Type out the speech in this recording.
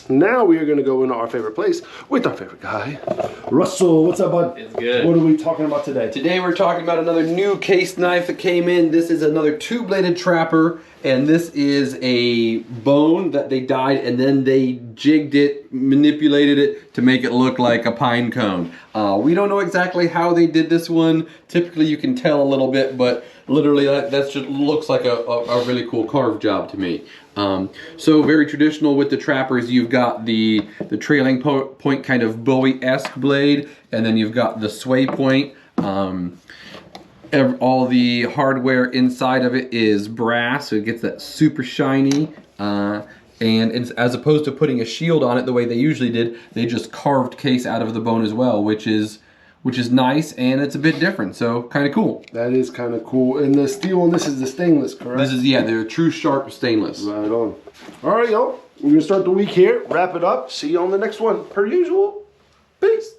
Now we are going to go into our favorite place with our favorite guy, Russell. What's up, bud? It's good. What are we talking about today? Today we're talking about another new case knife that came in. This is another two-bladed trapper, and this is a bone that they dyed and then they jigged it, manipulated it to make it look like a pine cone. We don't know exactly how they did this one. Typically you can tell a little bit, but literally that just looks like a really cool carved job to me. So very traditional with the trappers. You've got the trailing point kind of Bowie-esque blade, and then you've got the sway point. All the hardware inside of it is brass, so it gets that super shiny. And as opposed to putting a shield on it the way they usually did, they just carved case out of the bone as well, which is nice, and it's a bit different, so kind of cool. That is kind of cool. And the steel on this is the stainless, correct? This is, yeah, they're true sharp stainless. Right on. All right, y'all. We're going to start the week here, wrap it up. See you on the next one, per usual. Peace.